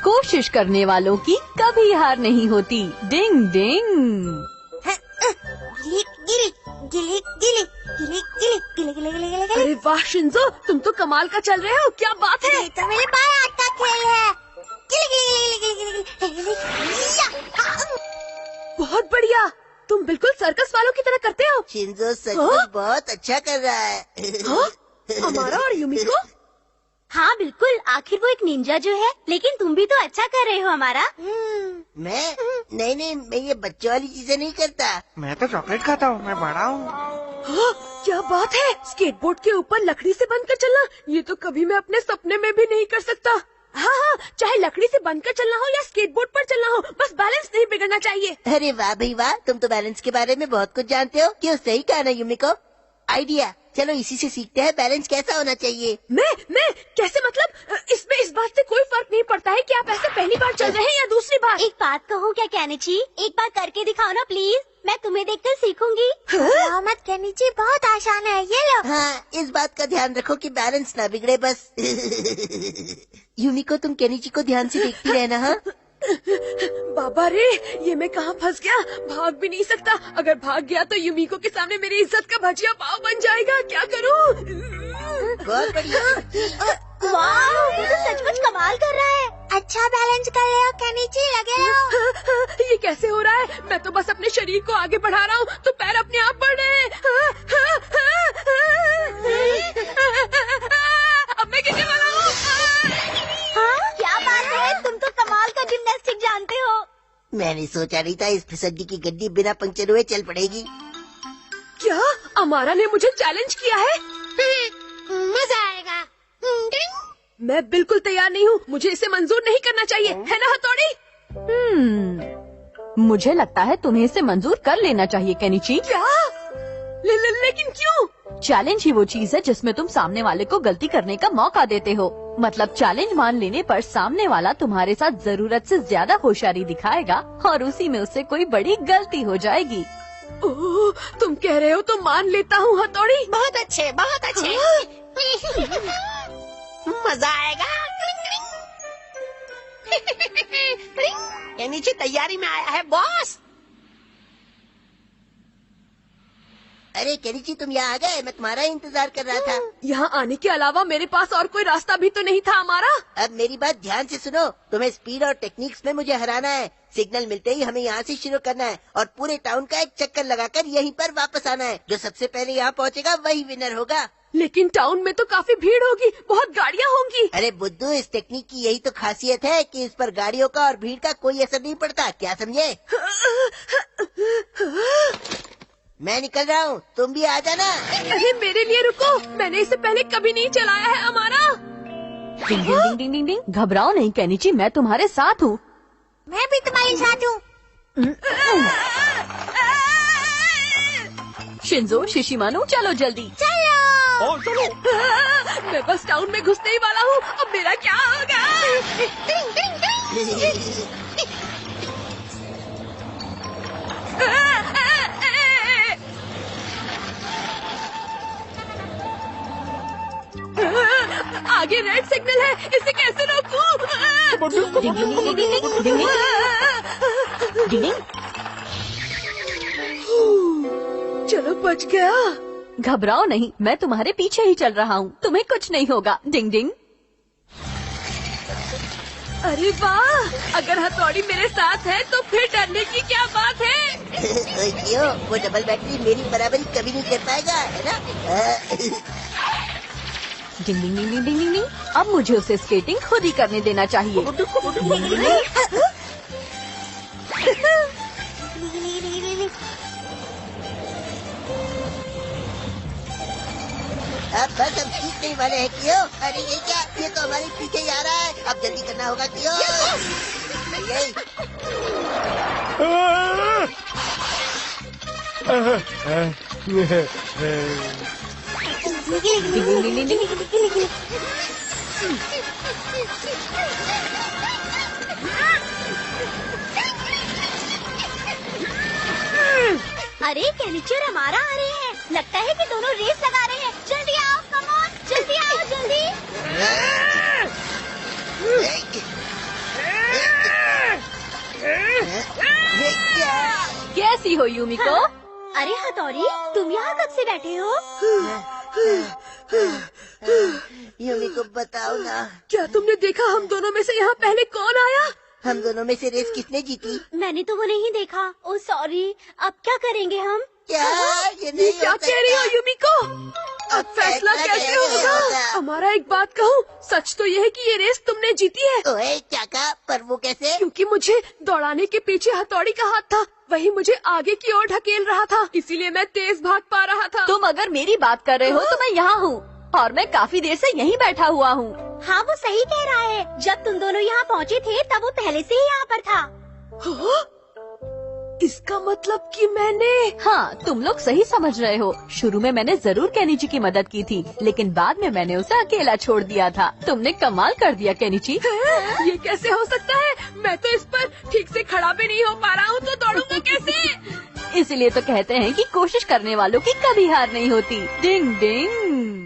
कोशिश करने वालों की कभी हार नहीं होती। डिंग डिंग। अरे वाह शिंजो, तुम तो कमाल का चल रहे हो। क्या बात है। ये तो मेरे बारात का खेल है। बहुत बढ़िया, तुम बिल्कुल सर्कस वालों की तरह करते हो। शिंजो सचमुच बहुत अच्छा कर रहा है। हमारा और युमिको। हाँ बिल्कुल, आखिर वो एक निंजा जो है। लेकिन तुम भी तो अच्छा कर रहे हो हमारा। मैं नहीं, मैं ये बच्चों वाली चीजें नहीं करता। मैं तो चॉकलेट खाता हूँ, मैं बड़ा हूँ। क्या बात है, स्केटबोर्ड के ऊपर लकड़ी से बंधकर चलना, ये तो कभी मैं अपने सपने में भी नहीं कर सकता। हाँ, चाहे लकड़ी से बंधकर चलना हो या स्केटबोर्ड पर चलना हो, बस बैलेंस नहीं बिगड़ना चाहिए। अरे वाह भाई वाह, तुम तो बैलेंस के बारे में बहुत कुछ जानते हो। क्यों, सही कहा ना युमिको। आइडिया, चलो इसी से सीखते हैं बैलेंस कैसा होना चाहिए। मैं कैसे, मतलब इसमें इस बात से कोई फर्क नहीं पड़ता है कि आप ऐसे पहली बार चल रहे हैं या दूसरी बार। एक बात कहूँ क्या केनिची, एक बार करके दिखाओ ना प्लीज, मैं तुम्हें देखकर सीखूंगी। मत केनिची, बहुत आसान है, ये लो। हाँ, इस बात का ध्यान रखो कि बैलेंस ना बिगड़े बस। युमिको, तुम केनिची को ध्यान से देखती रहना। हाँ बाबा रे, ये मैं कहाँ फंस गया। भाग भी नहीं सकता, अगर भाग गया तो युमिको के सामने मेरी इज्जत का भजिया पाव बन जाएगा। क्या करूँ। बहुत बढ़िया। वाह, ये तो सचमुच कमाल कर रहा है। अच्छा बैलेंस कर रहे हो केनिची, लगे रहो। ये कैसे हो रहा है, मैं तो बस अपने शरीर को आगे बढ़ा रहा हूँ तो पैर अपने आप बढ़ रहे हैं। अब मैं गिरने वाला हूँ। क्या बात है, तुम तो कमाल का जिम्नास्टिक जानते हो। मैंने सोचा नहीं था इस फिसड्डी की गड्डी बिना पंचर हुए चल पड़ेगी। क्या अमारा ने मुझे चैलेंज किया है। मजा आएगा। मैं बिल्कुल तैयार नहीं हूँ, मुझे इसे मंजूर नहीं करना चाहिए, है ना हथौड़ी। मुझे लगता है तुम्हें इसे मंजूर कर लेना चाहिए केनिची। क्या? लेकिन क्यों? चैलेंज ही वो चीज है जिसमें तुम सामने वाले को गलती करने का मौका देते हो। मतलब चैलेंज मान लेने पर सामने वाला तुम्हारे साथ जरूरत से ज्यादा होशियारी दिखाएगा और उसी में उससे कोई बड़ी गलती हो जाएगी। ओह, तुम कह रहे हो तो मान लेता हूँ हथौड़ी। बहुत अच्छे, बहुत अच्छे। मजा आएगा। केनिची तैयारी में आया है बॉस। अरे केनिची, तुम यहाँ आ गए, मैं तुम्हारा इंतजार कर रहा था। यहाँ आने के अलावा मेरे पास और कोई रास्ता भी तो नहीं था हमारा। अब मेरी बात ध्यान से सुनो, तुम्हें स्पीड और टेक्निक्स में मुझे हराना है। सिग्नल मिलते ही हमें यहाँ से शुरू करना है और पूरे टाउन का एक चक्कर लगाकर यहीं पर वापस आना है। जो सबसे पहले यहाँ पहुँचेगा वही विनर होगा। लेकिन टाउन में तो काफी भीड़ होगी, बहुत गाड़ियाँ होंगी। अरे बुद्धू, इस टेक्निक की यही तो खासियत है कि इस पर गाड़ियों का और भीड़ का कोई असर नहीं पड़ता। क्या समझे? मैं निकल रहा हूँ, तुम भी आ जाना। अरे मेरे लिए रुको, मैंने इसे पहले कभी नहीं चलाया है हमारा। डिंग डिंग डिंग डिंग डिंग। घबराओ नहीं केनिची, मैं तुम्हारे साथ हूँ। मैं भी तुम्हारे साथ हूँ। शिंजो, शिशिमानो, चलो जल्दी। ओ चलो। मैं बस टाउन में घुसने ही वाला हूँ, अब मेरा क्या होगा। आगे रेड सिग्नल है, इसे कैसे रोकूं? डिंग डिंग डिंग डिंग डिंग डिंग डिंग डिंग। चलो बच गया। घबराओ नहीं, मैं तुम्हारे पीछे ही चल रहा हूँ, तुम्हें कुछ नहीं होगा। डिंग डिंग। अरे वाह, अगर हथौड़ी मेरे साथ है तो फिर डरने की क्या बात है। क्यों, वो डबल बैटरी मेरी बराबरी कभी नहीं कर पाएगा, है ना? डिंग डिंग डिंग डिंग डिंग डिंग। अब मुझे उसे स्केटिंग खुद ही करने देना चाहिए। अब बस हम सीखने वाले हैं। क्यों? अरे ये क्या, ये तो हमारे पीछे ही आ रहा है। अब जल्दी करना होगा। क्यों? अरे केनिची और हमारा आ रहे हैं, लगता है कि दोनों रेस लगा रहे हैं। जल्दी आओ, कम ऑन, जल्दी आओ, जल्दी। कैसी हो यूमिको? अरे हथौड़ी, तुम यहाँ कब से बैठे हो? यूमी को बताओ ना, क्या तुमने देखा हम दोनों में से यहाँ पहले कौन आया? हम दोनों में से रेस किसने जीती? मैंने तो वो नहीं देखा। ओ सॉरी, अब क्या करेंगे हम? क्या ये ये नहीं क्या हो कह रही हो सकता। यूमिको? अब फैसला कैसे होगा? हमारा एक बात कहूँ, सच तो ये है कि ये रेस तुमने जीती है, ओए चाका, पर वो कैसे? क्योंकि मुझे दौड़ाने के पीछे हथौड़ी का हाथ था, वही मुझे आगे की ओर ढकेल रहा था, इसीलिए मैं तेज भाग पा रहा था। तुम अगर मेरी बात कर रहे हो तो मैं यहाँ हूँ और मैं काफी देर से यहीं बैठा हुआ हूँ। हाँ, वो सही कह रहा है। जब तुम दोनों यहाँ पहुँचे थे तब वो पहले से ही यहाँ पर था। हाँ? इसका मतलब कि मैंने हाँ, तुम लोग सही समझ रहे हो। शुरू में मैंने जरूर केनिची की मदद की थी, लेकिन बाद में मैंने उसे अकेला छोड़ दिया था। तुमने कमाल कर दिया केनिची। ये कैसे हो सकता है? मैं तो इस पर ठीक से खड़ा भी नहीं हो पा रहा हूँ, तो दौड़ूंगा कैसे? इसलिए तो कहते हैं कि कोशिश करने वालों की कभी हार नहीं होती। डिंग डिंग।